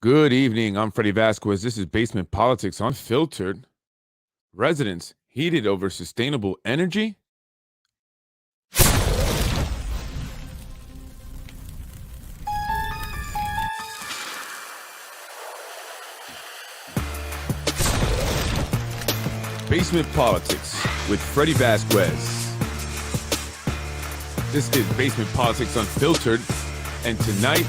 Good evening. I'm Freddie Vasquez. This is Basement Politics Unfiltered. Residents heated over sustainable energy. Basement Politics with Freddie Vasquez. This is Basement Politics Unfiltered, and tonight,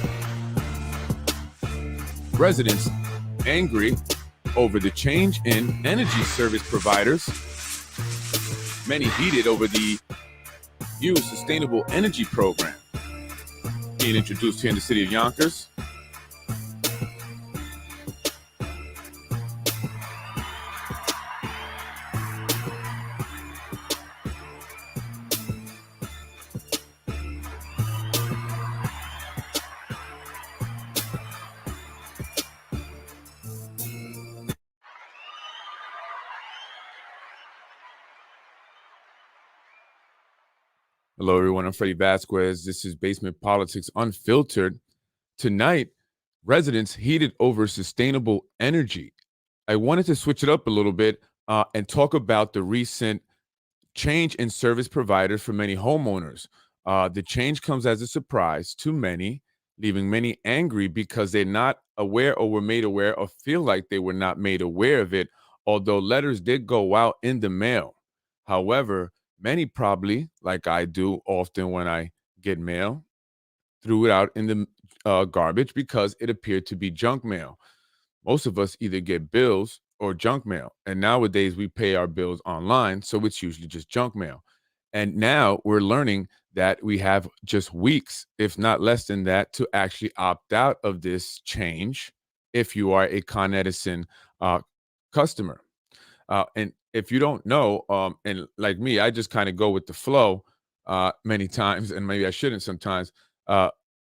residents angry over the change in energy service providers. Many heated over the new sustainable energy program being introduced here in the city of Yonkers. Hello, everyone. I'm Freddie Vasquez. This is Basement Politics Unfiltered. Tonight, residents heated over sustainable energy. I wanted to switch it up a little bit and talk about the recent change in service providers for many homeowners. The change comes as a surprise to many, leaving many angry because they're not aware or were made aware or feel like they were not made aware of it, although letters did go out in the mail. However, many probably, like I do often when I get mail, threw it out in the garbage because it appeared to be junk mail. Most of us either get bills or junk mail. And nowadays we pay our bills online, so it's usually just junk mail. And now we're learning that we have just weeks, if not less than that, to actually opt out of this change if you are a Con Edison customer. And if you don't know, and like me, I just kind of go with the flow many times, and maybe I shouldn't sometimes. I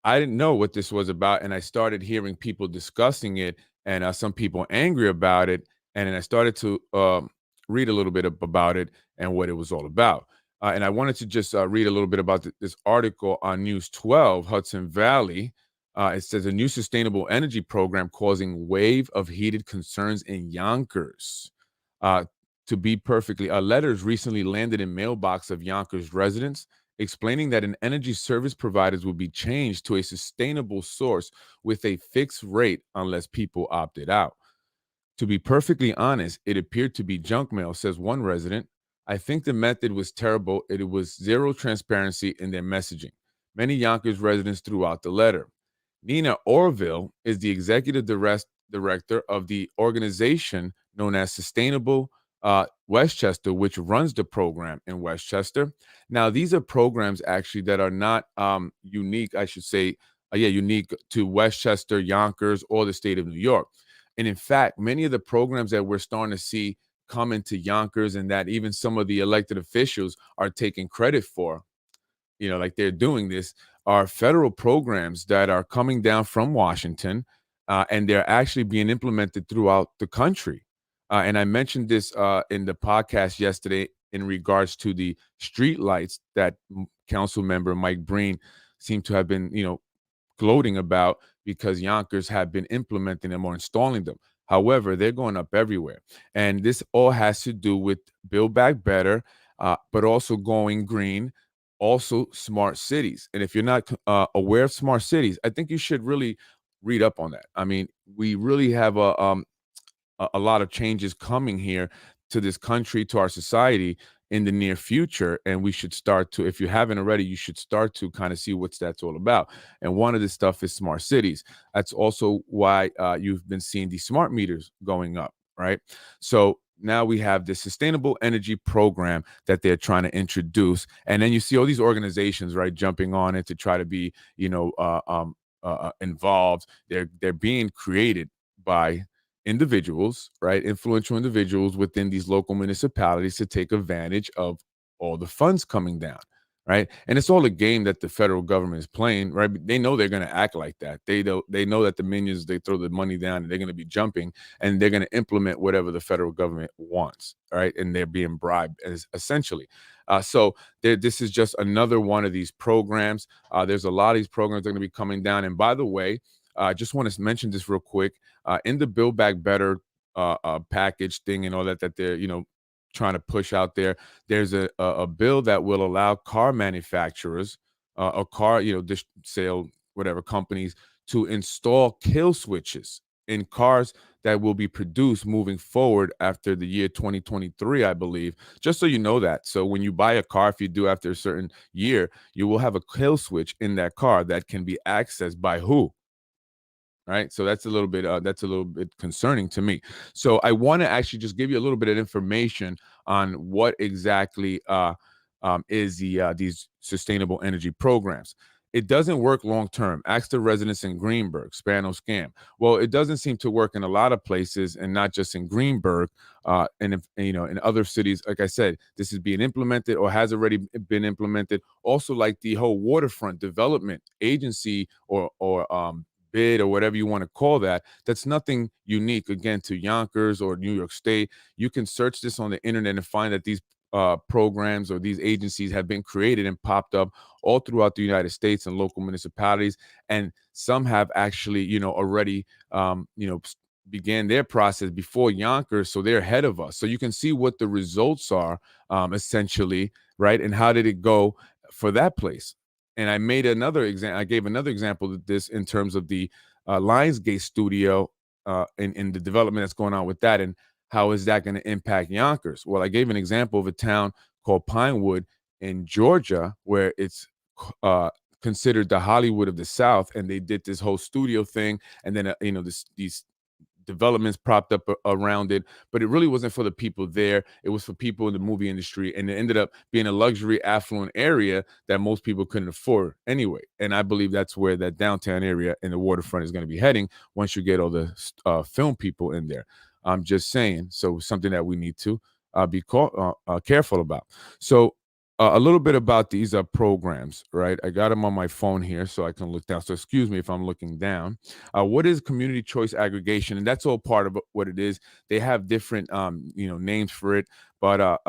didn't know what this was about, and I started hearing people discussing it, and some people angry about it, and then I started to read a little bit about it and what it was all about. And I wanted to just read a little bit about this article on News 12, Hudson Valley. It says a new sustainable energy program causing wave of heated concerns in Yonkers. To be perfectly, letters recently landed in mailbox of Yonkers residents explaining that an energy service providers will be changed to a sustainable source with a fixed rate unless people opted out. To be perfectly honest, it appeared to be junk mail, says one resident. I think the method was terrible. It was zero transparency in their messaging. Many Yonkers residents threw out the letter. Nina Orville is the executive director of the organization known as Sustainable Westchester, which runs the program in Westchester. Now, these are programs actually that are not unique, I should say, unique to Westchester, Yonkers, or the state of New York. And in fact, many of the programs that we're starting to see come into Yonkers and that even some of the elected officials are taking credit for, like they're doing this, are federal programs that are coming down from Washington, and they're actually being implemented throughout the country. And I mentioned this in the podcast yesterday in regards to the street lights that Council Member Mike Breen seemed to have been, gloating about because Yonkers have been implementing them or installing them. However, they're going up everywhere. And this all has to do with Build Back Better, but also going green, also smart cities. And if you're not aware of smart cities, I think you should really read up on that. I mean, we really have a lot of changes coming here to this country, to our society in the near future. And we should start to, if you haven't already, you should start to kind of see what that's all about. And one of the stuff is smart cities. That's also why you've been seeing these smart meters going up, right? So now we have this sustainable energy program that they're trying to introduce. And then you see all these organizations, right, jumping on it to try to be, involved. They're being created by individuals, right? Influential individuals within these local municipalities to take advantage of all the funds coming down, right? And it's all a game that the federal government is playing, right? They know they're going to act like that. They know that the minions, they throw the money down and they're going to be jumping and they're going to implement whatever the federal government wants, right? And they're being bribed essentially. So this is just another one of these programs. There's a lot of these programs that are going to be coming down. And by the way, I just want to mention this real quick. In the Build Back Better package thing and all that they're trying to push out there, there's a bill that will allow car manufacturers or car sale whatever companies to install kill switches in cars that will be produced moving forward after the year 2023, I believe. Just so you know that. So when you buy a car, if you do after a certain year, you will have a kill switch in that car that can be accessed by who? Right. So that's a little bit concerning to me. So I want to actually just give you a little bit of information on what exactly is these sustainable energy programs. It doesn't work long term. Ask the residents in Greenberg, Spano scam. Well, it doesn't seem to work in a lot of places, and not just in Greenberg. And if, in other cities, like I said, this is being implemented or has already been implemented. Also, like the whole waterfront development agency or bid or whatever you want to call that, that's nothing unique again to Yonkers or New York State. You can search this on the internet and find that these programs or these agencies have been created and popped up all throughout the United States and local municipalities, and some have actually already began their process before Yonkers, so they're ahead of us. So you can see what the results are, essentially, right? And how did it go for that place? And I made another example. I gave another example of this in terms of the Lionsgate studio and the development that's going on with that, and how is that going to impact Yonkers? Well, I gave an example of a town called Pinewood in Georgia, where it's considered the Hollywood of the South, and they did this whole studio thing, and then these developments propped up around it, but it really wasn't for the people there. It was for people in the movie industry, and it ended up being a luxury, affluent area that most people couldn't afford anyway. And I believe that's where that downtown area and the waterfront is going to be heading once you get all the film people in there. I'm just saying. So something that we need to be careful about. So a little bit about these programs, right? I got them on my phone here so I can look down. So excuse me if I'm looking down. What is community choice aggregation? And that's all part of what it is. They have different, names for it, but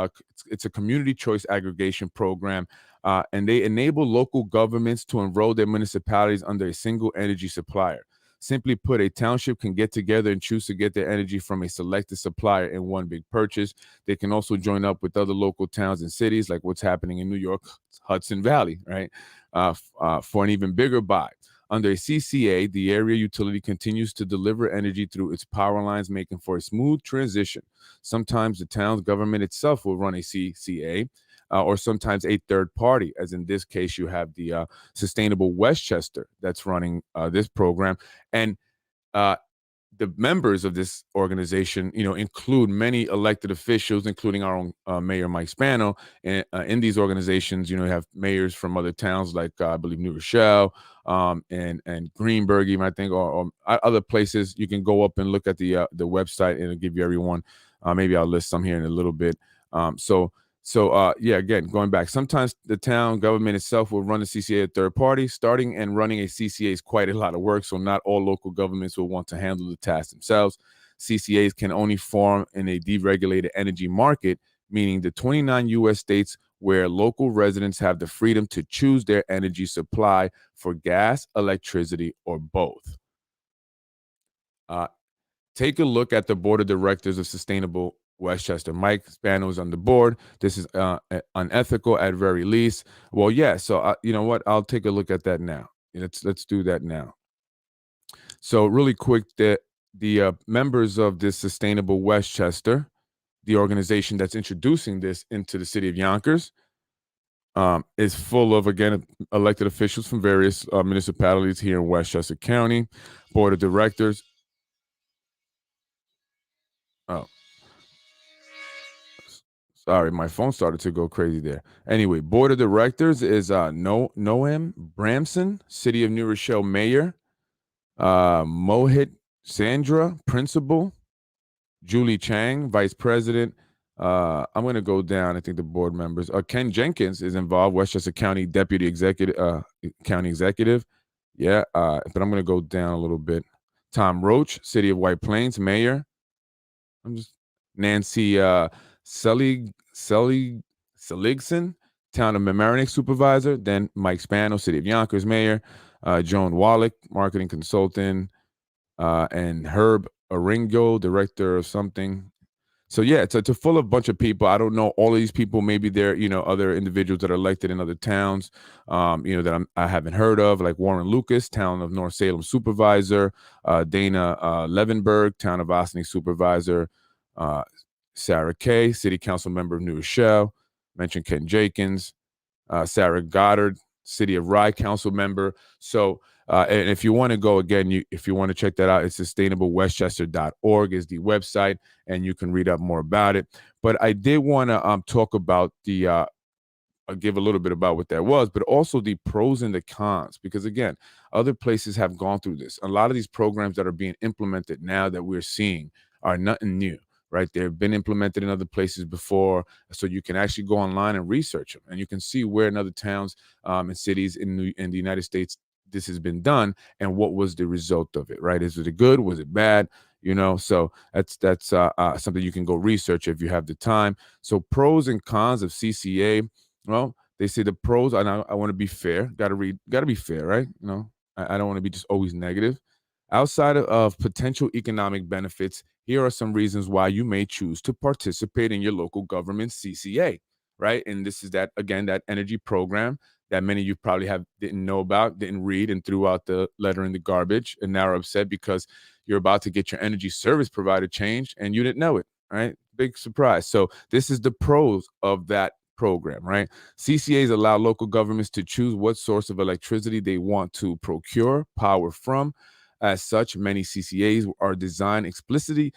it's a community choice aggregation program. And they enable local governments to enroll their municipalities under a single energy supplier. Simply put, a township can get together and choose to get their energy from a selected supplier in one big purchase. They can also join up with other local towns and cities, like what's happening in New York, Hudson Valley, right, for an even bigger buy. Under a CCA, the area utility continues to deliver energy through its power lines, making for a smooth transition. Sometimes the town's government itself will run a CCA, or sometimes a third party, as in this case, you have the Sustainable Westchester that's running this program. And the members of this organization, include many elected officials, including our own Mayor Mike Spano. And in these organizations, you have mayors from other towns like I believe New Rochelle and Greenberg, even I think, or other places. You can go up and look at the website, and it'll give you everyone. Maybe I'll list some here in a little bit. So, again, going back, sometimes the town government itself will run a CCA at third party. Starting and running a CCA is quite a lot of work, so not all local governments will want to handle the task themselves. CCAs can only form in a deregulated energy market, meaning the 29 U.S. states where local residents have the freedom to choose their energy supply for gas, electricity, or both. Take a look at the board of directors of Sustainable Westchester. Mike Spano is on the board. This is unethical at very least. Well, yeah. So you know what? I'll take a look at that now. Let's do that now. So really quick, the members of this Sustainable Westchester, the organization that's introducing this into the city of Yonkers, is full of, again, elected officials from various municipalities here in Westchester County. Board of directors. Oh, sorry, my phone started to go crazy there. Anyway, board of directors is Noam Bramson, City of New Rochelle Mayor, Mohit Sandra, Principal, Julie Chang, Vice President. I'm going to go down. I think the board members. Ken Jenkins is involved, Westchester County Deputy Executive, County Executive. Yeah, but I'm going to go down a little bit. Tom Roach, City of White Plains Mayor. Nancy Seligson, Town of Mamaroneck Supervisor. Then Mike Spano, City of Yonkers Mayor. Joan Wallach, marketing consultant, and Herb Aringo, director of something. So yeah, it's a full of bunch of people. I don't know all of these people. Maybe they're other individuals that are elected in other towns, that I haven't heard of, like Warren Lucas, town of North Salem supervisor, Dana Levenberg, town of Ossining supervisor, uh, Sarah Kay, city council member of New Rochelle. Mentioned Ken Jenkins, Sarah Goddard, City of Rye council member. So, and if you want to go again, if you want to check that out, it's sustainablewestchester.org is the website, and you can read up more about it. But I did want to talk about I'll give a little bit about what that was, but also the pros and the cons, because again, other places have gone through this. A lot of these programs that are being implemented now that we're seeing are nothing new, right? They've been implemented in other places before, so you can actually go online and research them, and you can see where in other towns and cities in the United States this has been done, and what was the result of it, right? Is it good? Was it bad? So that's something you can go research if you have the time. So pros and cons of CCA. Well, they say the pros, and I want to be fair. Got to be fair, right? I don't want to be just always negative. Outside of potential economic benefits, here are some reasons why you may choose to participate in your local government CCA, right? And this is that energy program that many of you probably didn't know about, didn't read, and threw out the letter in the garbage, and now are upset because you're about to get your energy service provider changed and you didn't know it, right? Big surprise. So this is the pros of that program, right? CCAs allow local governments to choose what source of electricity they want to procure power from. As such, many CCAs are designed explicitly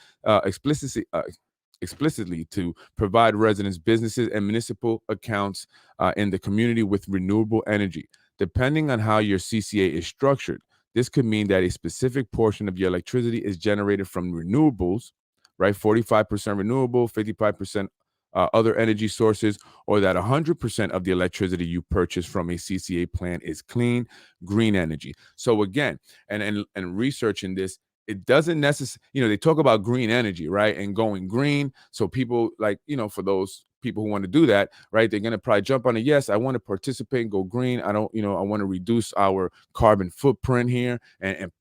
to provide residents, businesses, and municipal accounts in the community with renewable energy. Depending on how your CCA is structured, this could mean that a specific portion of your electricity is generated from renewables, right? 45% renewable, 55% other energy sources, or that 100% of the electricity you purchase from a CCA plant is clean, green energy. So again, and researching this, it doesn't necessarily, they talk about green energy, right? And going green. So people for those people who want to do that, right? They're going to probably jump on it. Yes, I want to participate and go green. I don't, I want to reduce our carbon footprint here and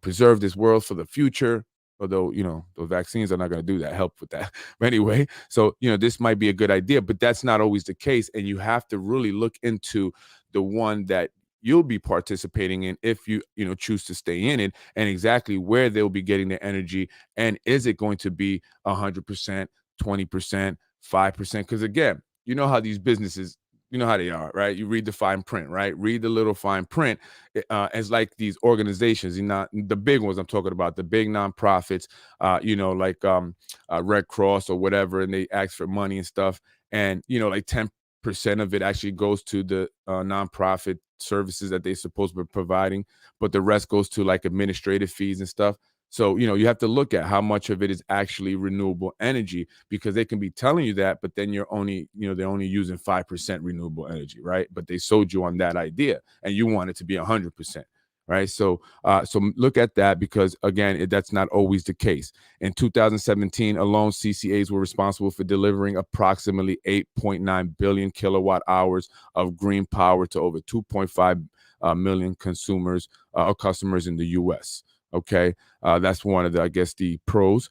preserve this world for the future. Although, those vaccines are not going to do that, help with that. But anyway, so, this might be a good idea, but that's not always the case. And you have to really look into the one that you'll be participating in if you choose to stay in it, and exactly where they'll be getting their energy, and is it going to be 100%, 20%, 5%? Because again, you know how these businesses, you know how they are, right? You read the fine print, right? Read the little fine print. As like these organizations, not the big ones I'm talking about, the big nonprofits, like Red Cross or whatever, and they ask for money and stuff, and like 10% of it actually goes to the nonprofit services that they're supposed to be providing, but the rest goes to like administrative fees and stuff. So, you have to look at how much of it is actually renewable energy, because they can be telling you that, but then they're only using 5% renewable energy, right? But they sold you on that idea and you want it to be 100%. Right. So look at that, because again, that's not always the case. In 2017 alone, CCAs were responsible for delivering approximately 8.9 billion kilowatt hours of green power to over 2.5 million consumers or customers in the U.S. Okay, that's one of the pros.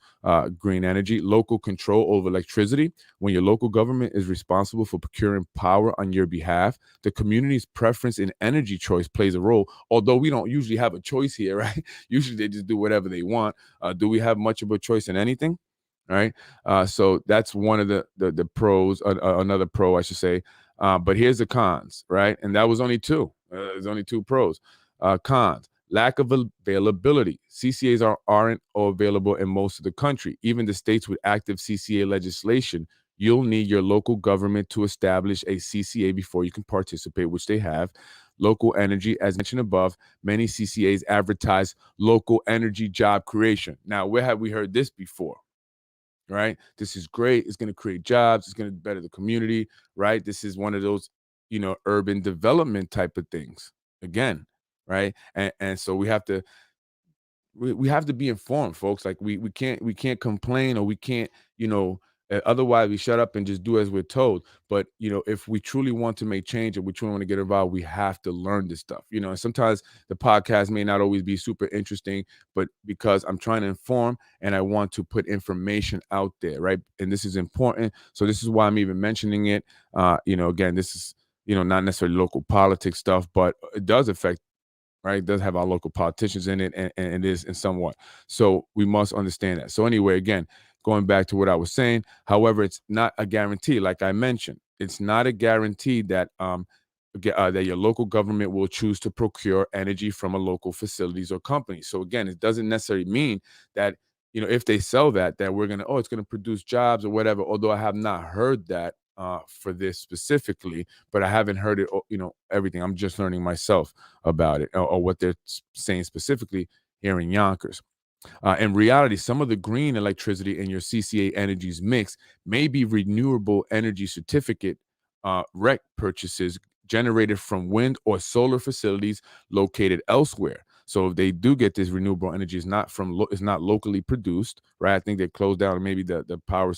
Green energy, local control over electricity. When your local government is responsible for procuring power on your behalf, the community's preference in energy choice plays a role. Although we don't usually have a choice here, right? Usually they just do whatever they want. Do we have much of a choice in anything? All right. So that's one of the pros. Another pro, I should say. But here's the cons, right? And that was only two. There's only two pros. Cons. Lack of availability. CCAs aren't available in most of the country. Even the states with active CCA legislation, you'll need your local government to establish a CCA before you can participate, which they have. Local energy, as mentioned above, many CCAs advertise local energy job creation. Now, where have we heard this before? Right? This is great. It's going to create jobs. It's going to better the community, right? This is one of those, urban development type of things. Again, right? And so we have to be informed, folks. Like we can't complain, or we can't Otherwise, we shut up and just do as we're told. But if we truly want to make change and we truly want to get involved, we have to learn this stuff. And sometimes the podcast may not always be super interesting, but because I'm trying to inform and I want to put information out there, right? And this is important. So this is why I'm even mentioning it. Again, this is not necessarily local politics stuff, but it does affect, right? It does have our local politicians in it, and it is in somewhat. So we must understand that. So anyway, again, going back to what I was saying, however, it's not a guarantee. Like I mentioned, it's not a guarantee that that your local government will choose to procure energy from a local facilities or company. So again, it doesn't necessarily mean that if they sell that we're gonna it's gonna produce jobs or whatever. Although I have not heard that for this specifically, but I haven't heard it. Everything. I'm just learning myself about it or what they're saying specifically here in Yonkers. In reality, some of the green electricity in your CCA Energy's mix may be renewable energy certificate REC purchases generated from wind or solar facilities located elsewhere. So if they do get this renewable energy, it's not locally produced, right? I think they closed down maybe the power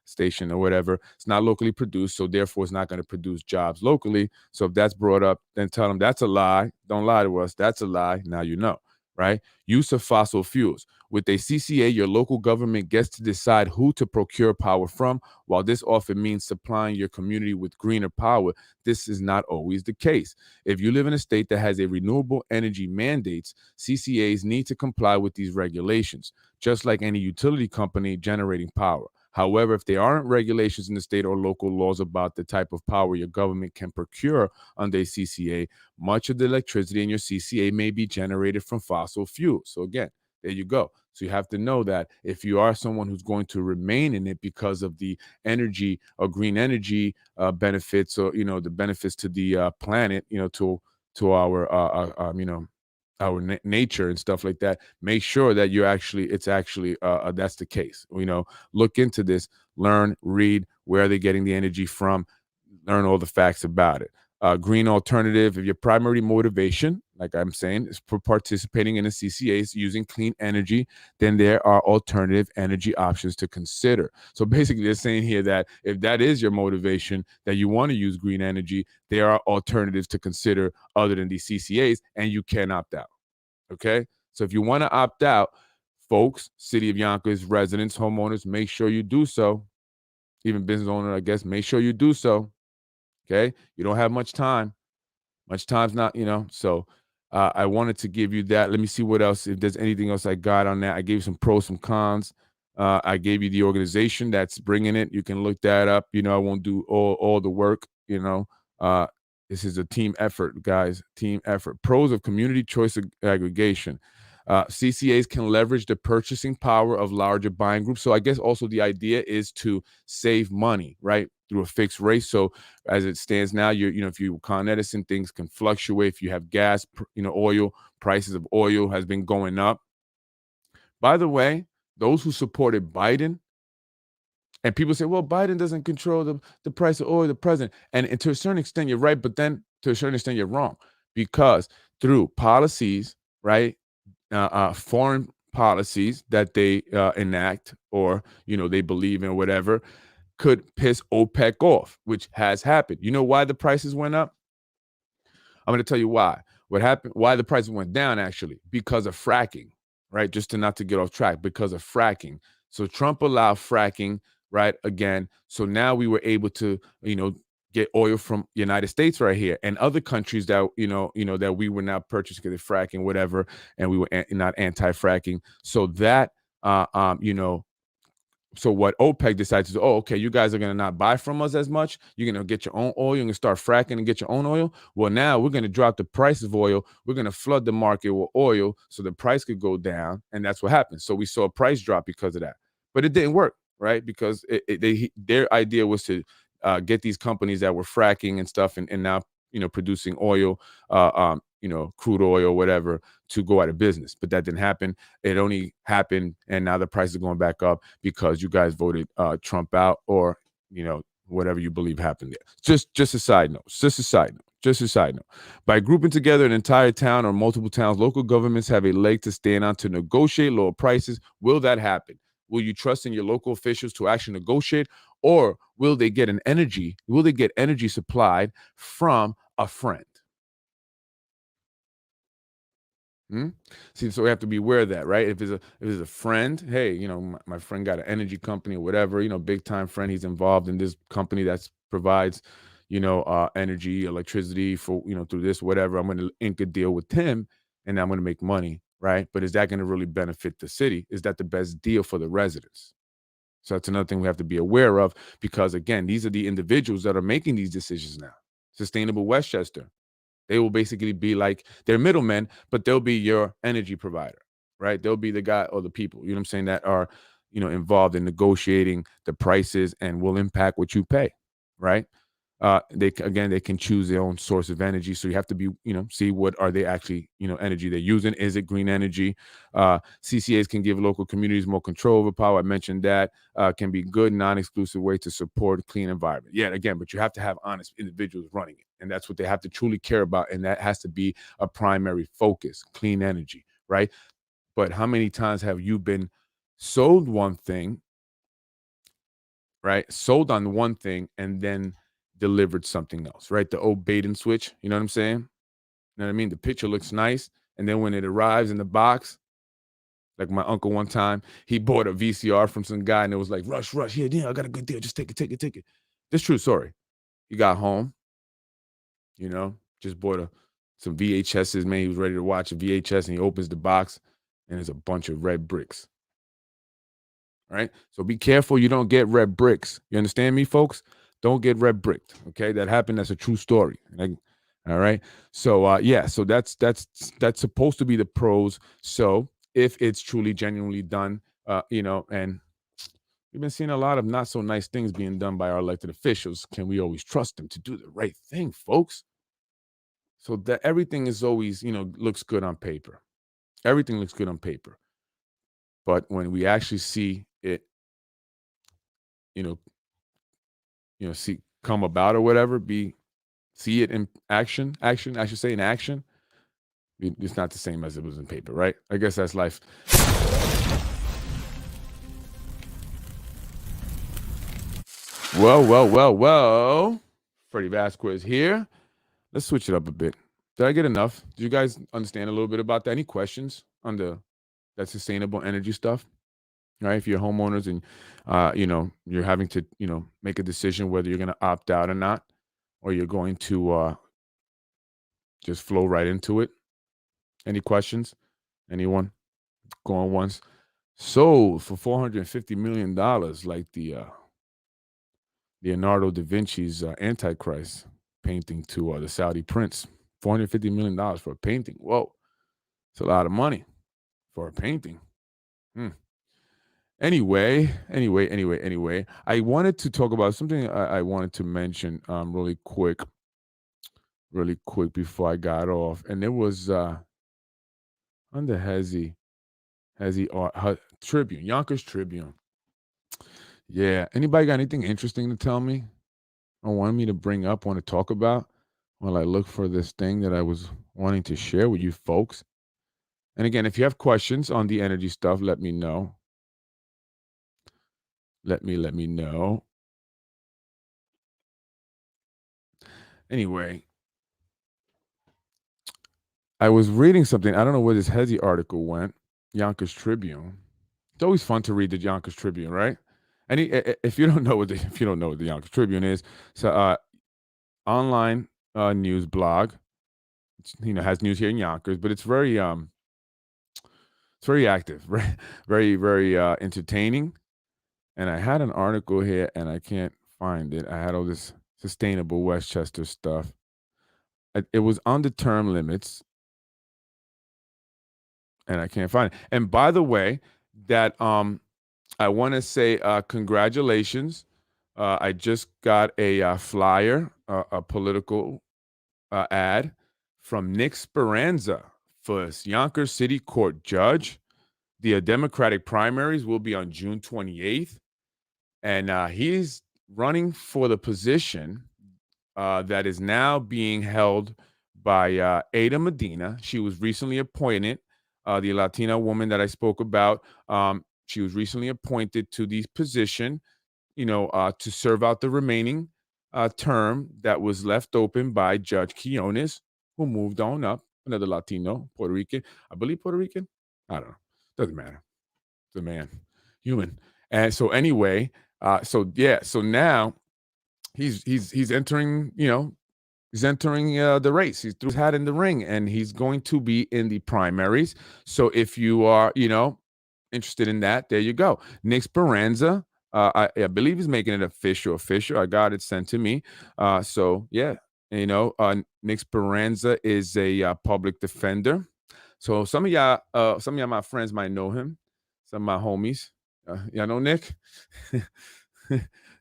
station or whatever. It's not locally produced, so therefore it's not going to produce jobs locally. So if that's brought up, then tell them that's a lie. Don't lie to us. That's a lie. Now you know. Right? Use of fossil fuels. With a CCA, your local government gets to decide who to procure power from. While this often means supplying your community with greener power, this is not always the case. If you live in a state that has a renewable energy mandates, CCAs need to comply with these regulations, just like any utility company generating power. However, if there aren't regulations in the state or local laws about the type of power your government can procure under a CCA, much of the electricity in your CCA may be generated from fossil fuels. So again, there you go. So you have to know that if you are someone who's going to remain in it because of the energy or green energy benefits, or the benefits to the planet, to our nature and stuff like that, make sure that it's actually that's the case. Look into this, learn, read, where are they getting the energy from, learn all the facts about it. Green alternative, if your primary motivation, like I'm saying, is for participating in a CCAs using clean energy, then there are alternative energy options to consider. So basically they're saying here that if that is your motivation, that you want to use green energy, there are alternatives to consider other than these CCAs, and you can opt out. Okay? So if you want to opt out, folks, City of Yonkers residents, homeowners, make sure you do so. Even business owner, I guess, make sure you do so. Okay? You don't have much time. Much time's not, so I wanted to give you that. Let me see what else, if there's anything else I got on that. I gave you some pros, some cons. I gave you the organization that's bringing it. You can look that up. I won't do all the work, this is a team effort, guys, team effort. Pros of community choice aggregation. CCAs can leverage the purchasing power of larger buying groups. So I guess also the idea is to save money, right, through a fixed rate. So as it stands now, if you Con Edison, things can fluctuate. If you have gas, oil, prices of oil has been going up. By the way, those who supported Biden, and people say, well, Biden doesn't control the price of oil, the president. And to a certain extent, you're right. But then to a certain extent, you're wrong, because through policies, right, foreign policies that they enact, or they believe in, whatever, could piss OPEC off, which has happened. You know why the prices went up? I'm going to tell you why. What happened? Why the prices went down, actually, because of fracking, right? Just not to get off track, because of fracking. So Trump allowed fracking, right? Again, so now we were able to, get oil from United States right here, and other countries that that we were now purchasing because of fracking, whatever, and we were not anti-fracking. So that so what OPEC decides is, okay, you guys are going to not buy from us as much. You're going to get your own oil. You're going to start fracking and get your own oil. Well, now we're going to drop the price of oil. We're going to flood the market with oil so the price could go down. And that's what happened. So we saw a price drop because of that. But it didn't work, right? Because their idea was to get these companies that were fracking and stuff and now, producing oil, crude oil, whatever, to go out of business. But that didn't happen. It only happened, and now the price is going back up because you guys voted Trump out, or whatever you believe happened there. Just a side note. Just a side note. By grouping together an entire town or multiple towns, local governments have a leg to stand on to negotiate lower prices. Will that happen? Will you trust in your local officials to actually negotiate, or will they get energy supplied from a friend? Hmm? See, so we have to be aware of that, right? If it's a friend, hey, my friend got an energy company or whatever, big time friend. He's involved in this company that provides, energy, electricity for through this whatever. I'm going to ink a deal with him, and I'm going to make money, right? But is that going to really benefit the city? Is that the best deal for the residents? So that's another thing we have to be aware of, because again, these are the individuals that are making these decisions now. Sustainable Westchester. They will basically be like they're middlemen, but they'll be your energy provider, right? They'll be the guy or the people, what I'm saying, that are, involved in negotiating the prices and will impact what you pay, right? They can choose their own source of energy. So you have to be, see what are they actually, energy they're using. Is it green energy? CCAs can give local communities more control over power. I mentioned that. Can be good, non-exclusive way to support a clean environment. Yeah, again, but you have to have honest individuals running it. And that's what they have to truly care about. And that has to be a primary focus, clean energy, right? But how many times have you been sold one thing, right? Sold on one thing and then delivered something else, right? The old bait and switch, you know what I'm saying? You know what I mean? The picture looks nice. And then when it arrives in the box, like my uncle one time, he bought a VCR from some guy and it was like, rush, yeah, I got a good deal. Just take it. This true story. He got home, just bought some VHSs, man. He was ready to watch a VHS and he opens the box and there's a bunch of red bricks. Right? So be careful you don't get red bricks. You understand me, folks? Don't get red bricked. Okay, that happened. That's a true story. All right. So yeah. So that's supposed to be the pros. So if it's truly genuinely done, and we've been seeing a lot of not so nice things being done by our elected officials. Can we always trust them to do the right thing, folks? So that everything is always, looks good on paper. Everything looks good on paper. But when we actually see it, you know, see come about or whatever, see it in action, I should say in action, it's not the same as it was in paper, right? I guess that's life. Well. Freddie Vasquez here. Let's switch it up a bit. Did I get enough? Do you guys understand a little bit about that? Any questions on that sustainable energy stuff? Right? If you're homeowners and you're having to, make a decision whether you're going to opt out or not, or you're going to just flow right into it. Any questions? Anyone? Going once? Sold for $450 million, like the Leonardo da Vinci's Antichrist painting to the Saudi prince. $450 million for a painting. Whoa. It's a lot of money for a painting. Anyway, I wanted to talk about something I wanted to mention really quick before I got off. And it was on the Hezi Tribune, Yonkers Tribune. Yeah. Anybody got anything interesting to tell me or want me to bring up, want to talk about while I look for this thing that I was wanting to share with you folks? And again, if you have questions on the energy stuff, let me know. Let me know. Anyway, I was reading something. I don't know where this Hezi article went. Yonkers Tribune. It's always fun to read the Yonkers Tribune, right? If you don't know what the Yonkers Tribune is, so online news blog. It's, has news here in Yonkers, but it's very active, very entertaining. And I had an article here, and I can't find it. I had all this sustainable Westchester stuff. It was on the term limits, and I can't find it. And by the way, that I want to say congratulations. I just got a flyer, a political ad from Nick Speranza for Yonkers City Court judge. The Democratic primaries will be on June 28th. And he's running for the position that is now being held by Ada Medina. She was recently appointed, the Latina woman that I spoke about. She was recently appointed to the position, to serve out the remaining term that was left open by Judge Quiones, who moved on up, another Latino, Puerto Rican. I believe Puerto Rican. I don't know. Doesn't matter. The man, human. And so anyway, so now he's entering, he's entering the race. He threw his hat in the ring, and he's going to be in the primaries. So if you are, interested in that, there you go. Nick Speranza, I believe he's making it official. I got it sent to me. So yeah, Nick Speranza is a public defender. So some of y'all, my friends might know him. Some of my homies, y'all know Nick.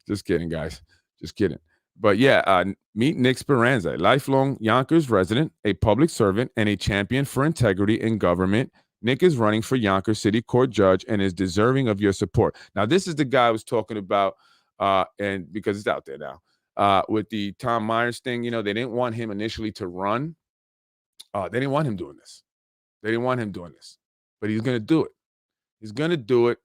Just kidding, guys. Just kidding. But yeah, meet Nick Speranza, a lifelong Yonkers resident, a public servant, and a champion for integrity in government. Nick is running for Yonkers City Court Judge and is deserving of your support. Now, this is the guy I was talking about, and because it's out there now, with the Tom Myers thing, they didn't want him initially to run. They didn't want him doing this. But he's going to do it. He's going to do it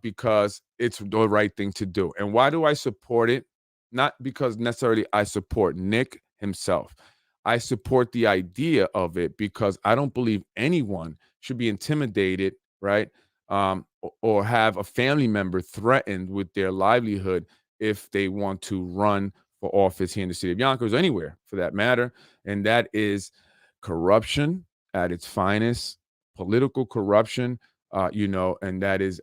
because it's the right thing to do. And why do I support it? Not because necessarily I support Nick himself. I support the idea of it because I don't believe anyone should be intimidated, right? Or have a family member threatened with their livelihood if they want to run for office here in the city of Yonkers, or anywhere for that matter. And that is corruption at its finest, political corruption, and that is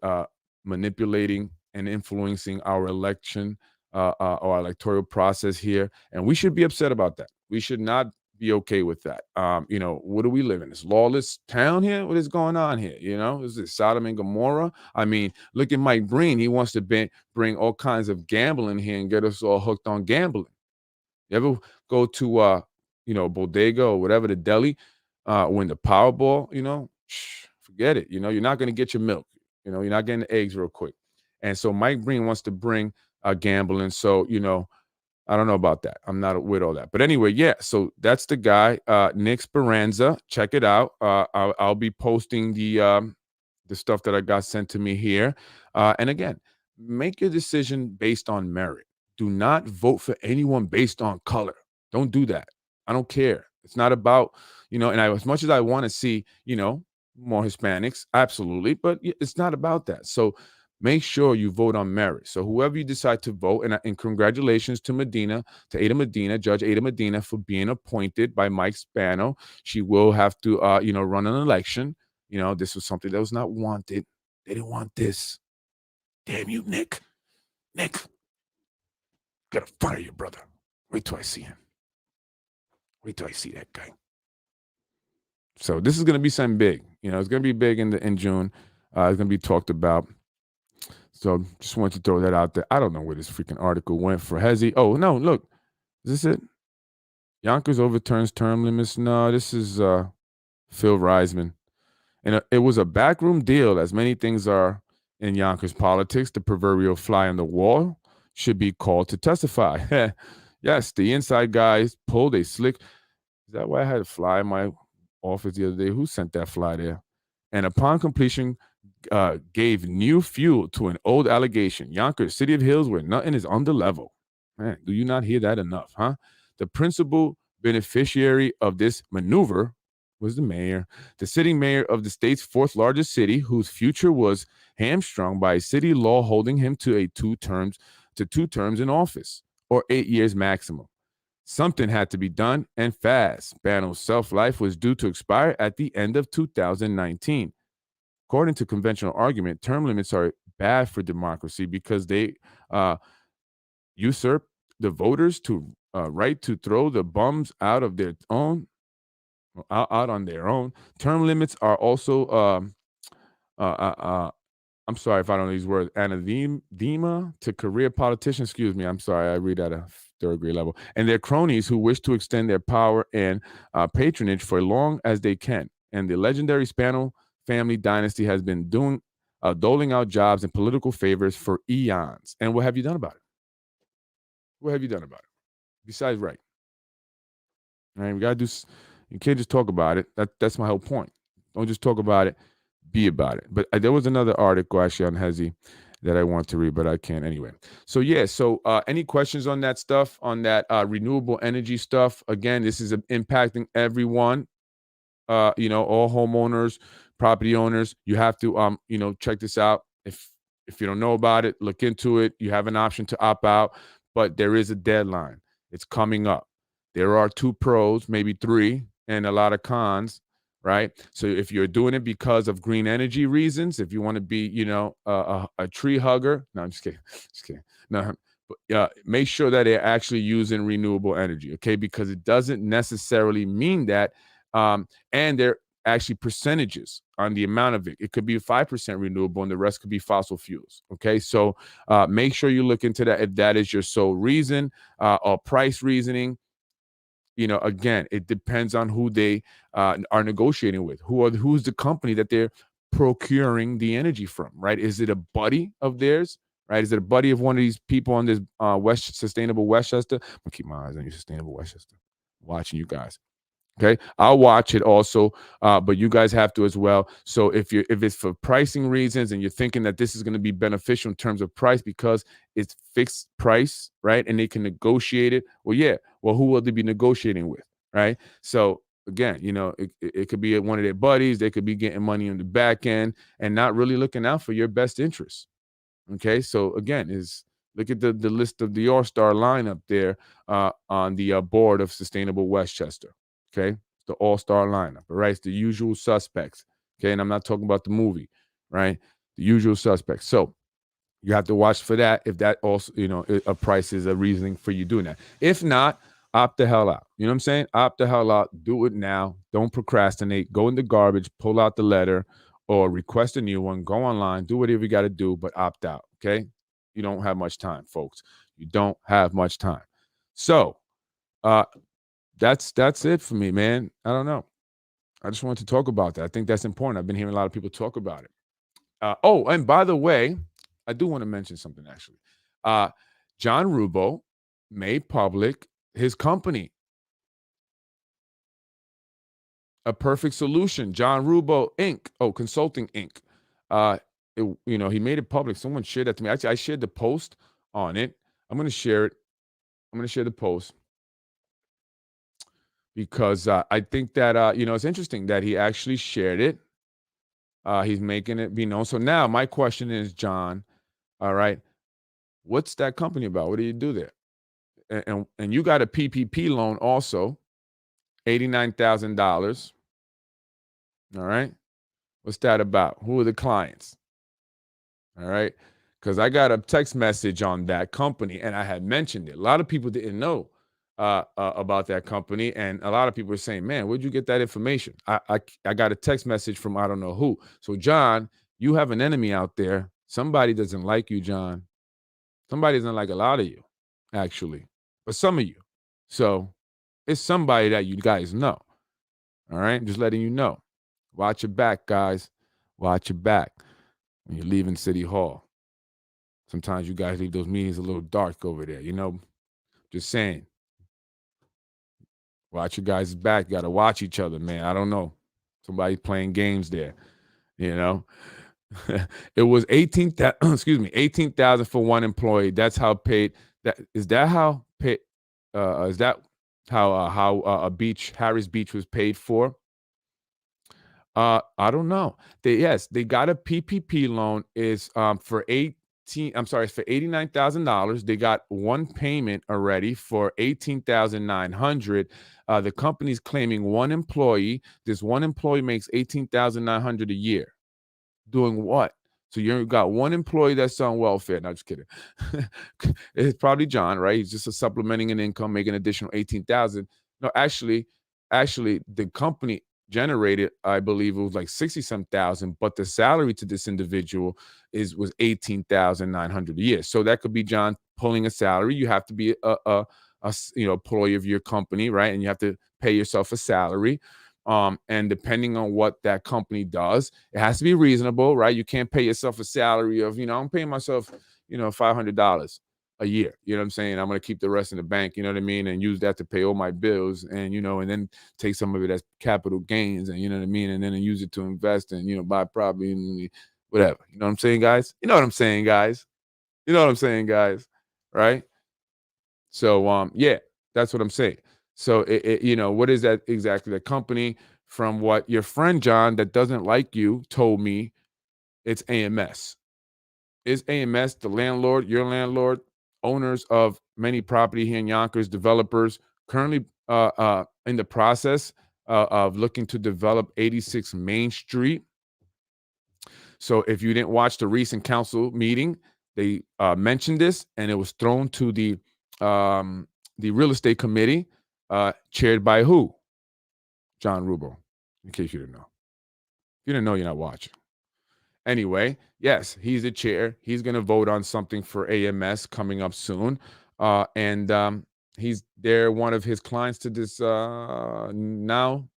manipulating and influencing our election, our electoral process here. And we should be upset about that. We should not be okay with that. What do we live in? This lawless town here? What is going on here? Is it Sodom and Gomorrah? I mean, look at Mike Breen. He wants to bring all kinds of gambling here and get us all hooked on gambling. You ever go to, bodega or whatever, the deli, win the Powerball, forget it. You're not going to get your milk. You're not getting the eggs real quick. And so Mike Breen wants to bring gambling. So, I don't know about that. I'm not with all that. But anyway, yeah. So that's the guy, Nick Speranza. Check it out. I'll be posting the stuff that I got sent to me here. And again, make your decision based on merit. Do not vote for anyone based on color. Don't do that. I don't care. It's not about, as much as I want to see, more Hispanics, absolutely, but it's not about that. So make sure you vote on merit. So whoever you decide to vote, and congratulations to Ada Medina, Judge Ada Medina, for being appointed by Mike Spano. She will have to, run an election. This was something that was not wanted. They didn't want this. Damn you, Nick. Nick, gotta fire your brother. Wait till I see him. Wait till I see that guy. So this is going to be something big. It's going to be big in June. It's going to be talked about. So just wanted to throw that out there. I don't know where this freaking article went for Hezi. Oh, no, look. Is this it? Yonkers overturns term limits. No, this is Phil Reisman. And it was a backroom deal, as many things are in Yonkers politics. The proverbial fly on the wall should be called to testify. Yes, the inside guys pulled a slick. Is that why I had a fly in my office the other day? Who sent that fly there? And upon completion, gave new fuel to an old allegation. Yonkers, City of Hills, where nothing is on the level. Man, do you not hear that enough, huh? The principal beneficiary of this maneuver was the mayor, the sitting mayor of the state's fourth largest city, whose future was hamstrung by a city law holding him to two terms in office, or 8 years maximum. Something had to be done, and fast. Spano's self-life was due to expire at the end of 2019. According to conventional argument, term limits are bad for democracy because they usurp the voters to right to throw the bums out of their own, out on their own. Term limits are also, I'm sorry if I don't know these words, anathema to career politicians. Excuse me. I'm sorry. I read at a third grade level. And their cronies who wish to extend their power and patronage for as long as they can. And the legendary Spano family dynasty has been doling out jobs and political favors for eons. And what have you done about it? What have you done about it? Besides, right. All right, we gotta do. You can't just talk about it. That's my whole point. Don't just talk about it. be about it. But there was another article actually on Hezi that I want to read, but I can't anyway. So yeah, so any questions on that stuff, on that renewable energy stuff? Again, this is impacting everyone. All homeowners, property owners. You have to check this out. If you don't know about it, look into it. You have an option to opt out, but there is a deadline. It's coming up. There are 2 pros, maybe 3, and a lot of cons, right? So if you're doing it because of green energy reasons, if you want to be, a tree hugger, no, I'm just kidding, just kidding. No, but make sure that they're actually using renewable energy, okay? Because it doesn't necessarily mean that, and they're actually percentages on the amount of it. It could be 5% renewable and the rest could be fossil fuels, okay? So make sure you look into that if that is your sole reason or price reasoning. Again, it depends on who they are negotiating with. Who's the company that they're procuring the energy from, right? Is it a buddy of theirs, right? Is it a buddy of one of these people on this Sustainable Westchester? I'm gonna keep my eyes on you, Sustainable Westchester. Watching you guys. Okay, I'll watch it also, but you guys have to as well. So if it's for pricing reasons and you're thinking that this is going to be beneficial in terms of price because it's fixed price, right, and they can negotiate it, well, yeah, well, who will they be negotiating with, right? So again, it could be one of their buddies. They could be getting money on the back end and not really looking out for your best interests. Okay, so again, look at the list of the all-star lineup there on the board of Sustainable Westchester. Okay, it's the all-star lineup. All right, it's the usual suspects. Okay, and I'm not talking about the movie, right? The usual suspects. So you have to watch for that. If that also, a price is a reasoning for you doing that. If not, opt the hell out. You know what I'm saying? Opt the hell out. Do it now. Don't procrastinate. Go in the garbage. Pull out the letter, or request a new one. Go online. Do whatever you got to do, but opt out. Okay? You don't have much time, folks. You don't have much time. So, that's it for me, man. I don't know. I just wanted to talk about that. I think that's important. I've been hearing a lot of people talk about it. And by the way, I do want to mention something actually. John Rubo made public his company, A Perfect Solution, John Rubo Inc. Consulting Inc. He made it public. Someone shared that to me. Actually, I shared the post on it. I'm going to share it. I'm going to share the post because I think that it's interesting that he actually shared it. He's making it be known. So now my question is, John, all right, what's that company about? What do you do there? And you got a PPP loan also, $89,000. All right. What's that about? Who are the clients? All right. Because I got a text message on that company and I had mentioned it. A lot of people didn't know about that company. And a lot of people were saying, man, where'd you get that information? I got a text message from I don't know who. So, John, you have an enemy out there. Somebody doesn't like you, John. Somebody doesn't like a lot of you, actually, but some of you. So it's somebody that you guys know. All right. Just letting you know. Watch your back, guys. Watch your back when you're leaving City Hall. Sometimes you guys leave those meetings a little dark over there, Just saying. Watch your guys' back. You got to watch each other, man. I don't know. Somebody's playing games there, It was 18,000 for one employee. That's how paid. Is that how paid? Is that how Harris Beach was paid for? I don't know. They got a PPP loan. Is for it's for $89,000. They got one payment already for $18,900. The company's claiming one employee. This one employee makes $18,900 a year. Doing what? So you got one employee that's on welfare. No, just kidding. It's probably John, right? He's just supplementing an income, making additional $18,000. No, actually, the company generated, I believe it was like 60-some thousand, but the salary to this individual was $18,900 a year. So that could be John pulling a salary. You have to be a employee of your company, right? And you have to pay yourself a salary. And depending on what that company does, it has to be reasonable, right? You can't pay yourself a salary of, I'm paying myself, $500 a year. You know what I'm saying? I'm going to keep the rest in the bank, you know what I mean? And use that to pay all my bills and, and then take some of it as capital gains and, you know what I mean? And then use it to invest and, buy property and whatever. You know what I'm saying, guys? You know what I'm saying, guys? You know what I'm saying, guys? Right? So, yeah, that's what I'm saying. So, what is that exactly? The company, from what your friend John that doesn't like you told me, it's AMS. Is AMS the landlord, your landlord, owners of many property here in Yonkers, developers, currently in the process of looking to develop 86 Main Street? So if you didn't watch the recent council meeting, they mentioned this, and it was thrown to the real estate committee, chaired by who? John Rubo, in case you didn't know. If you didn't know, you're not watching. Anyway, yes, he's the chair. He's going to vote on something for AMS coming up soon. And he's there. One of his clients to this now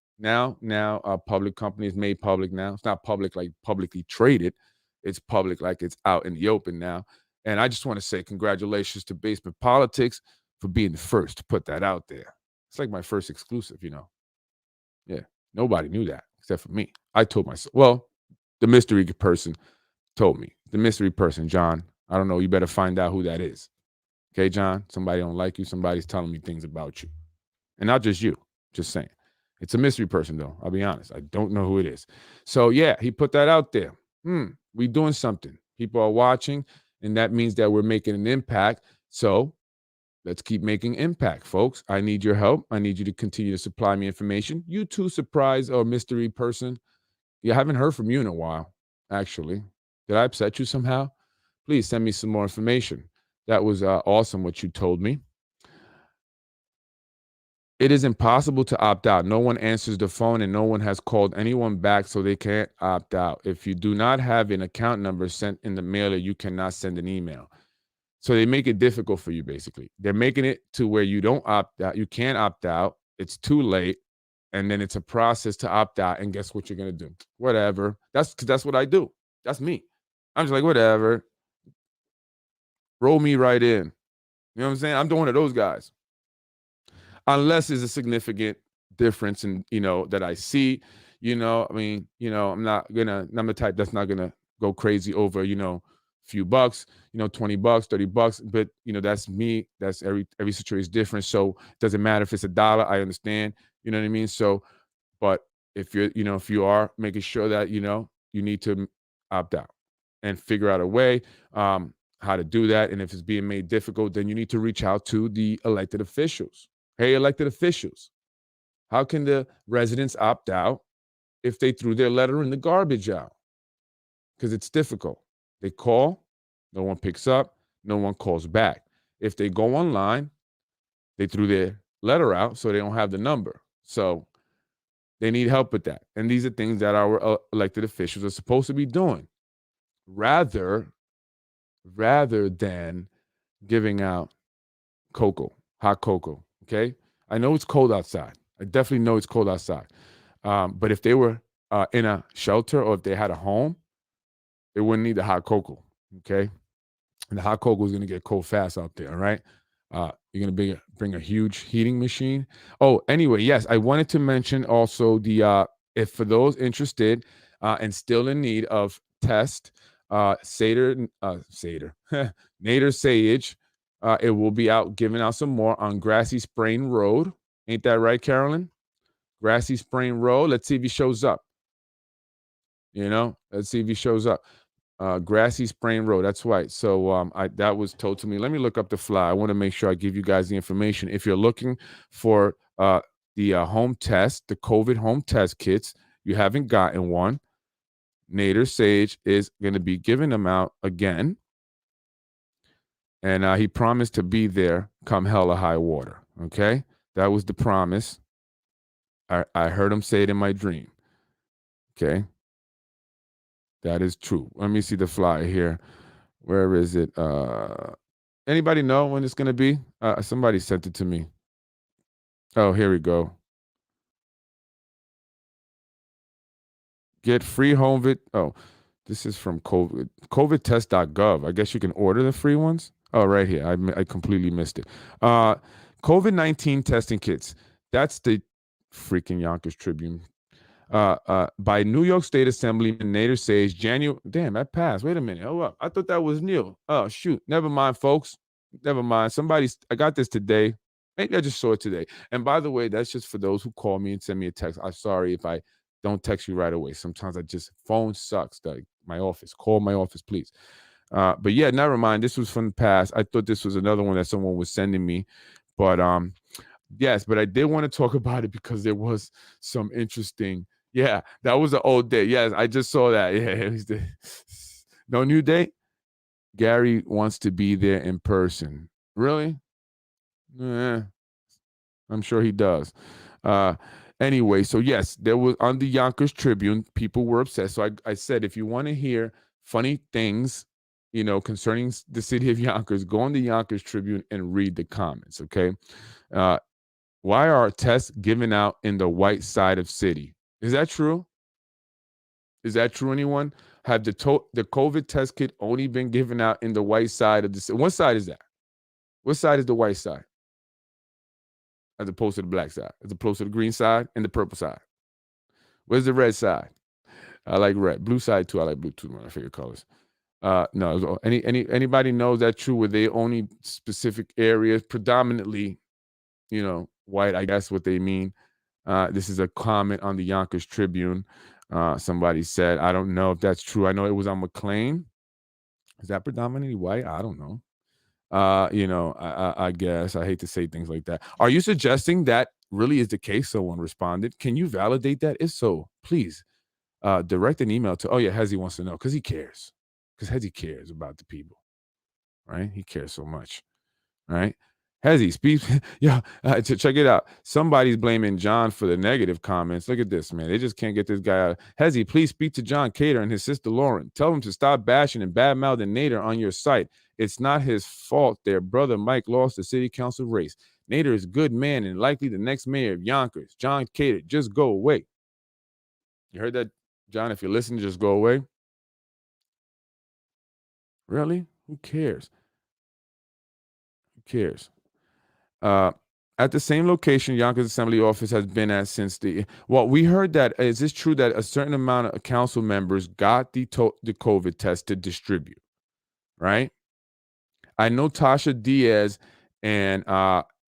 public company is made public now. It's not public like publicly traded. It's public like it's out in the open now. And I just want to say congratulations to Basement Politics for being the first to put that out there. It's like my first exclusive, Yeah, nobody knew that except for me. I told myself, well, the mystery person told me. The mystery person, John. I don't know. You better find out who that is. Okay, John? Somebody don't like you. Somebody's telling me things about you. And not just you. Just saying. It's a mystery person, though. I'll be honest. I don't know who it is. So, yeah, he put that out there. We doing something. People are watching, and that means that we're making an impact. So let's keep making impact, folks. I need your help. I need you to continue to supply me information. You too, surprise or mystery person. I haven't heard from you in a while, actually. Did I upset you somehow? Please send me some more information. That was awesome what you told me. It is impossible to opt out. No one answers the phone and no one has called anyone back, so they can't opt out. If you do not have an account number sent in the mailer, you cannot send an email. So they make it difficult for you, basically. They're making it to where you don't opt out. You can't opt out. It's too late. And then it's a process to opt out. And guess what you're going to do? Whatever. That's what I do. That's me. I'm just like, whatever. Roll me right in. You know what I'm saying? I'm one of those guys. Unless there's a significant difference in, that I see, I'm the type that's not going to go crazy over, few bucks, $20, $30, but that's me. That's every situation is different. So it doesn't matter if it's $1, I understand, you know what I mean? So, but if you're, if you are making sure that, you need to opt out and figure out a way how to do that. And if it's being made difficult, then you need to reach out to the elected officials. Hey, elected officials, how can the residents opt out if they threw their letter in the garbage out? Because it's difficult. They call, no one picks up, no one calls back. If they go online, they threw their letter out, so they don't have the number. So they need help with that. And these are things that our elected officials are supposed to be doing rather than giving out hot cocoa, okay? I know it's cold outside. I definitely know it's cold outside. But if they were in a shelter or if they had a home, they wouldn't need the hot cocoa, okay? And the hot cocoa is going to get cold fast out there, all right? You're going to bring a huge heating machine. Oh, anyway, yes, I wanted to mention also if for those interested and still in need of test, Nader Sage, it will be out giving out some more on Grassy Sprain Road. Ain't that right, Carolyn? Grassy Sprain Road. Let's see if he shows up. Let's see if he shows up. Grassy Sprain Road. That's right. So that was told to me. Let me look up the fly. I want to make sure I give you guys the information. If you're looking for the home test, the COVID home test kits, you haven't gotten one, Nader Sage is going to be giving them out again. And he promised to be there come hell or high water. Okay? That was the promise. I heard him say it in my dream. Okay? That is true. Let me see the flyer here. Where is it? Anybody know when it's going to be? Somebody sent it to me. Oh, here we go. Get free home Oh, this is from COVID. COVIDtest.gov. I guess you can order the free ones. Oh, right here. I completely missed it. COVID-19 testing kits. That's the freaking Yonkers Tribune. By New York State Assemblyman Nader says January. Damn, that passed. Wait a minute. Hold up. I thought that was new. Oh, shoot. Never mind, folks. Never mind. I got this today. Maybe I just saw it today. And by the way, that's just for those who call me and send me a text. I'm sorry if I don't text you right away. Sometimes phone sucks. Like my office. Call my office, please. But yeah, never mind. This was from the past. I thought this was another one that someone was sending me. But yes, but I did want to talk about it because there was some interesting. Yeah, that was an old day. Yes, I just saw that. Yeah, no new date. Gary wants to be there in person. Really? I'm sure he does. Anyway, so yes, there was on the Yonkers Tribune, people were upset. So I said, if you want to hear funny things, concerning the city of Yonkers, go on the Yonkers Tribune and read the comments. Okay. Why are tests given out in the white side of city? Is that true? Is that true, anyone? Have the COVID test kit only been given out in the white side of the city? What side is that? What side is the white side? As opposed to the black side? As opposed to the green side and the purple side? Where's the red side? I like red. Blue side too. I like blue too. One of my favorite colors. No. Anybody knows that true? Were they only specific areas, predominantly, white? I guess what they mean. This is a comment on the Yonkers Tribune. Somebody said, I don't know if that's true. I know it was on McLean. Is that predominantly white? I don't know. I guess I hate to say things like that. Are you suggesting that really is the case? Someone responded. Can you validate that? If so, please direct an email to. Oh yeah, Hezzy wants to know because he cares. Because Hezzy cares about the people, right? He cares so much, right? Hezzy, speak. Yeah, check it out. Somebody's blaming John for the negative comments. Look at this, man. They just can't get this guy out. Hezzy, please speak to John Cater and his sister Lauren. Tell him to stop bashing and bad-mouthing Nader on your site. It's not his fault their brother Mike lost the city council race. Nader is a good man and likely the next mayor of Yonkers. John Cater, just go away. You heard that, John? If you're listening, just go away. Really? Who cares? Who cares? At the same location Yonkers Assembly office has been at since we heard that. Is this true that a certain amount of council members got the COVID test to distribute, right? I know Tasha Diaz and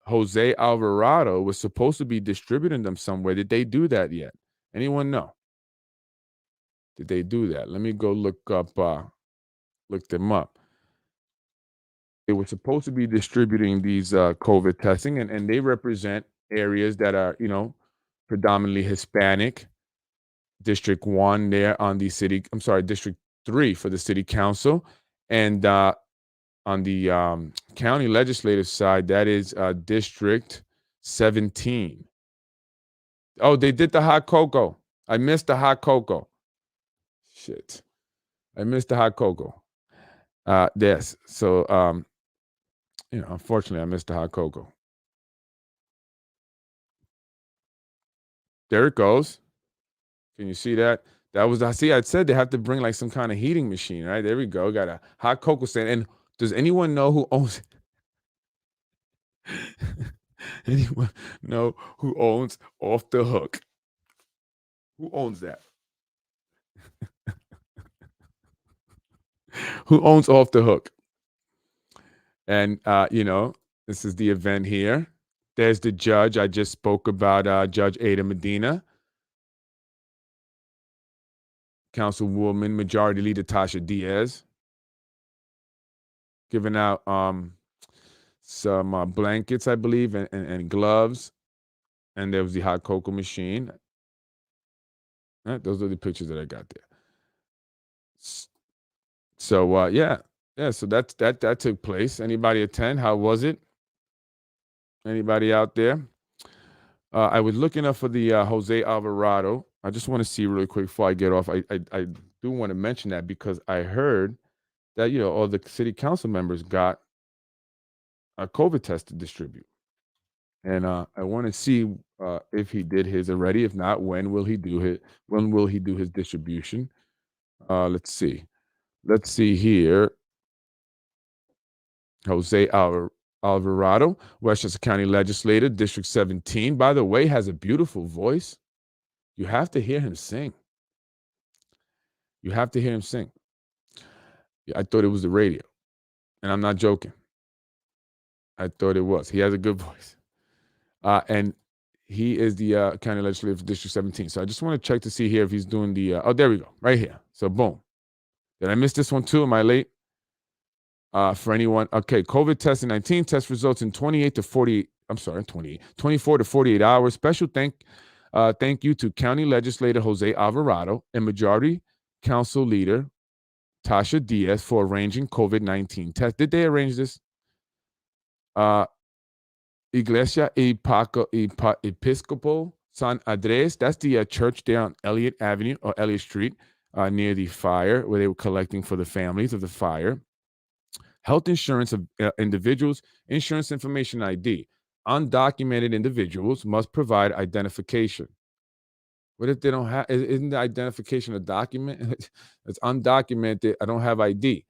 Jose Alvarado was supposed to be distributing them somewhere. Did they do that yet? Anyone know? Did they do that? Let me go look them up. They were supposed to be distributing these COVID testing, and they represent areas that are, predominantly Hispanic. District 1 there on the city, I'm sorry, District 3 for the city council. And on the county legislative side, that is District 17. Oh, they did the hot cocoa. I missed the hot cocoa. Shit. I missed the hot cocoa. Yes. So, unfortunately, I missed the hot cocoa. There it goes. Can you see that? That was, I said they have to bring like some kind of heating machine, right? There we go. Got a hot cocoa stand. And does anyone know who owns anyone know who owns Off the Hook? Who owns that? Who owns Off the Hook? And this is the event here. There's the judge. I just spoke about Judge Ada Medina. Councilwoman Majority Leader Tasha Diaz. Giving out some blankets, I believe, and gloves. And there was the hot cocoa machine. Right, those are the pictures that I got there. So yeah. So that took place. Anybody attend? How was it? Anybody out there? I was looking up for the Jose Alvarado. I just want to see really quick before I get off. I do want to mention that because I heard that all the city council members got a COVID test to distribute, and I want to see if he did his already. If not, when will he do it? When will he do his distribution? Let's see. Let's see here. Jose Alvarado, Westchester County Legislator, District 17. By the way, has a beautiful voice. You have to hear him sing. You have to hear him sing. I thought it was the radio, and I'm not joking. I thought it was. He has a good voice. And he is the county legislator for District 17. So I just want to check to see here if he's doing the, oh, there we go, right here. So boom. Did I miss this one too? Am I late? For anyone, okay, COVID testing 19 test results in 24 to 48 hours. Special thank you to County Legislator Jose Alvarado and Majority Council Leader Tasha Diaz for arranging COVID-19 test. Did they arrange this? Iglesia Episcopal San Andres, that's the church there on Elliott Avenue or Elliott Street near the fire where they were collecting for the families of the fire. Health insurance of individuals, insurance information ID. Undocumented individuals must provide identification. What if they don't have, isn't the identification a document? It's undocumented, I don't have ID.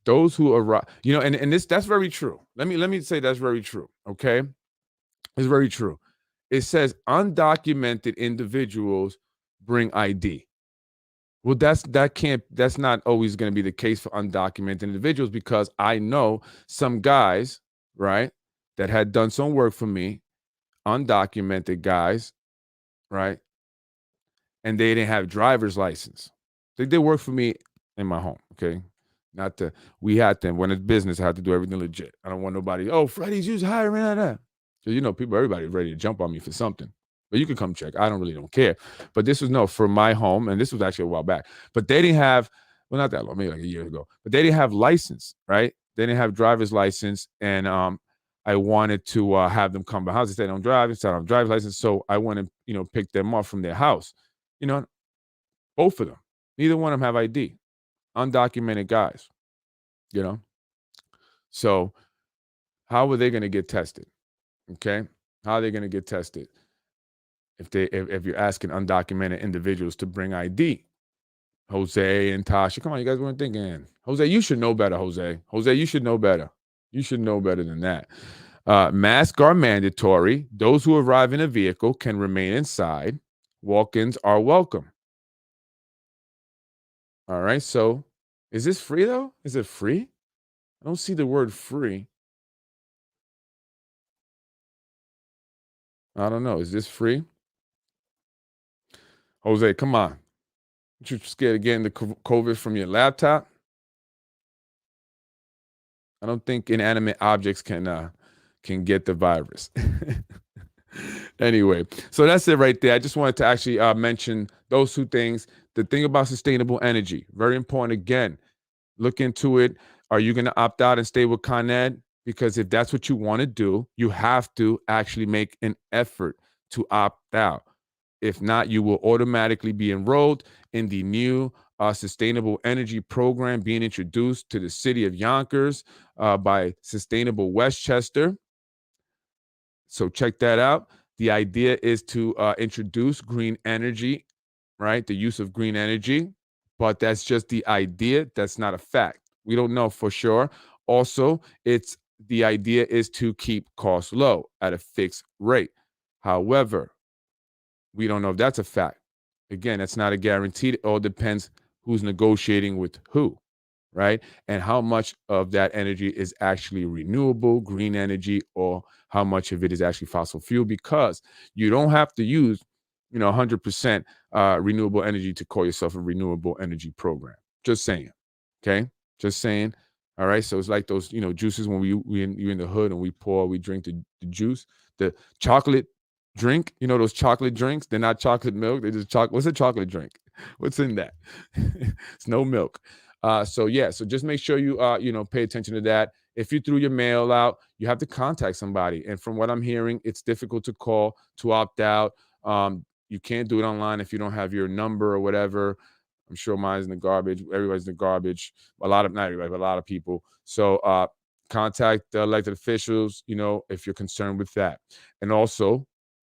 Those who arrive, and that's very true. Let me say that's very true. Okay, it's very true. It says undocumented individuals bring ID. Well, that's not always going to be the case for undocumented individuals, because I know some guys, right, that had done some work for me, undocumented guys, right, and they didn't have driver's license. They did work for me in my home. Okay. We had them, when it's business, I had to do everything legit. I don't want nobody, oh, Freddie's just hiring that. So, everybody's ready to jump on me for something. But you can come check. I don't care. But this was for my home, and this was actually a while back. But they didn't have, well, not that long, maybe like a year ago. But they didn't have license, right? They didn't have driver's license, and I wanted to have them come by house. They said, I don't drive. It's not on driver's license. So I went and, pick them up from their house. Both of them. Neither one of them have ID. Undocumented guys, So how are they going to get tested? Okay. How are they going to get tested? If you're asking undocumented individuals to bring ID, Jose and Tasha, come on, you guys weren't thinking. Jose, you should know better, Jose. Jose, you should know better. You should know better than that. Masks are mandatory. Those who arrive in a vehicle can remain inside. Walk-ins are welcome. All right, so is this free though? Is it free? I don't see the word free. I don't know. Is this free? Jose, come on. Aren't you scared of getting the COVID from your laptop? I don't think inanimate objects can get the virus. Anyway, so that's it right there. I just wanted to actually mention those two things. The thing about sustainable energy, very important. Again, look into it. Are you going to opt out and stay with Con Ed? Because if that's what you want to do, you have to actually make an effort to opt out. If not, you will automatically be enrolled in the new sustainable energy program being introduced to the city of Yonkers by Sustainable Westchester. So check that out. The idea is to introduce green energy, right? The use of green energy, but that's just the idea. That's not a fact. We don't know for sure. Also, the idea is to keep costs low at a fixed rate. However, we don't know if that's a fact. Again, that's not a guarantee. It all depends who's negotiating with who, right? And how much of that energy is actually renewable, green energy, or how much of it is actually fossil fuel, because you don't have to use, 100% renewable energy to call yourself a renewable energy program. Just saying, okay? Just saying. All right, so it's like those, juices when you're in the hood and we drink the juice, the chocolate drink, those chocolate drinks, they're not chocolate milk, they're just chocolate. What's a chocolate drink? What's in that? It's no milk. So just make sure you pay attention to that. If you threw your mail out, you have to contact somebody. And from what I'm hearing, it's difficult to call to opt out. You can't do it online if you don't have your number or whatever. I'm sure mine's in the garbage. Everybody's in the garbage. Not everybody, but a lot of people. So contact the elected officials, if you're concerned with that. And also,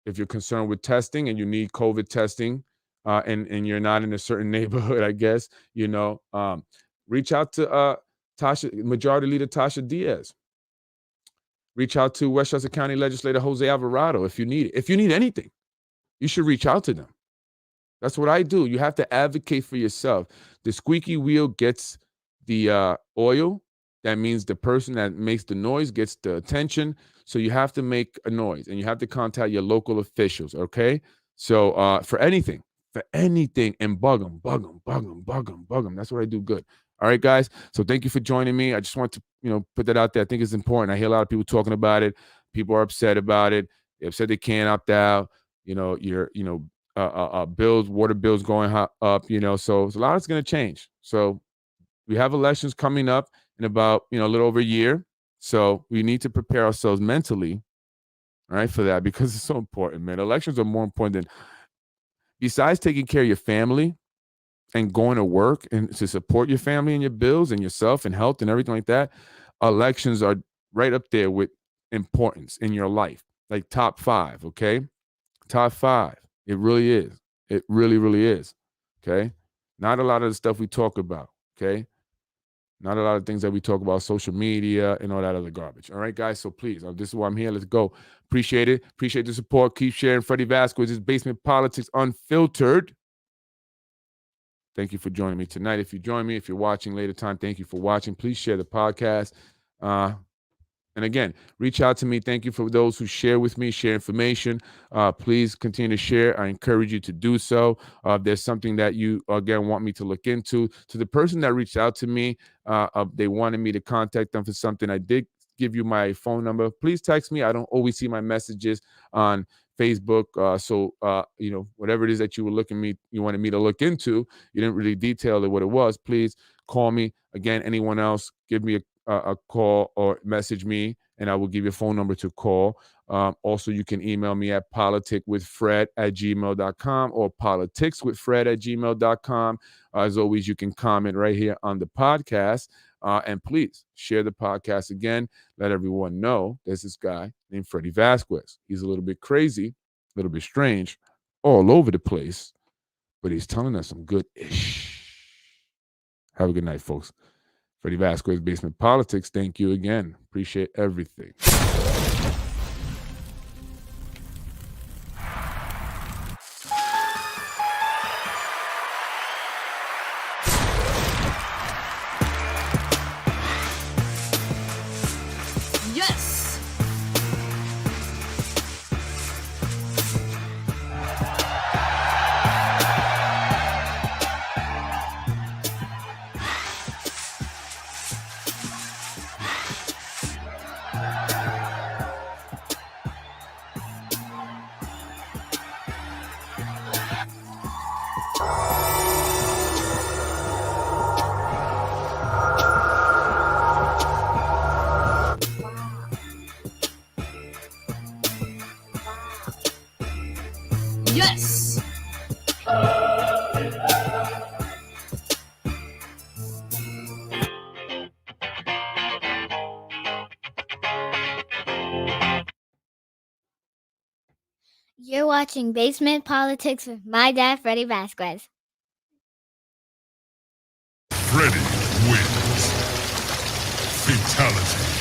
if you're concerned with testing and you need COVID testing, and you're not in a certain neighborhood, I guess, reach out to Majority Leader Tasha Diaz. Reach out to Westchester County Legislator Jose Alvarado if you need it. If you need anything, you should reach out to them. That's what I do. You have to advocate for yourself. The squeaky wheel gets the oil. That means the person that makes the noise gets the attention. So you have to make a noise, and you have to contact your local officials, okay? So for anything, and bug them. That's what I do good. All right, guys. So thank you for joining me. I just want to, put that out there. I think it's important. I hear a lot of people talking about it. People are upset about it. They're upset they can't opt out. Bills, water bills going up, so a lot is going to change. So we have elections coming up in about, a little over a year. So we need to prepare ourselves mentally, right, for that, because it's so important, man. Elections are more important than, besides taking care of your family and going to work and to support your family and your bills and yourself and health and everything like that. Elections are right up there with importance in your life, like top 5, okay? Top 5. It really is. It really, really is. Okay. Not a lot of the stuff we talk about. Okay. Not a lot of things that we talk about, social media and all that other garbage. All right, guys. So please, this is why I'm here. Let's go. Appreciate it. Appreciate the support. Keep sharing. Freddie Vasquez's Basement Politics Unfiltered. Thank you for joining me tonight. If you join me, if you're watching later time, thank you for watching. Please share the podcast. And again, reach out to me. Thank you for those who share with me, share information. Please continue to share. I encourage you to do so. If there's something that you, again, want me to look into. To the person that reached out to me, they wanted me to contact them for something. I did give you my phone number. Please text me. I don't always see my messages on Facebook. So whatever it is that you wanted me to look into, you didn't really detail what it was. Please call me. Again, anyone else, give me a call or message me, and I will give you a phone number to call. Also, you can email me at politicwithfred@gmail.com or politicswithfred@gmail.com. As always, you can comment right here on the podcast. And please share the podcast again. Let everyone know there's this guy named Freddie Vasquez. He's a little bit crazy, a little bit strange, all over the place, but he's telling us some good ish. Have a good night, folks. Freddie Vasquez, Basement Politics. Thank you again. Appreciate everything. Yes! Yes! You're watching Basement Politics with my dad, Freddie Vasquez. Freddie wins. Fatality.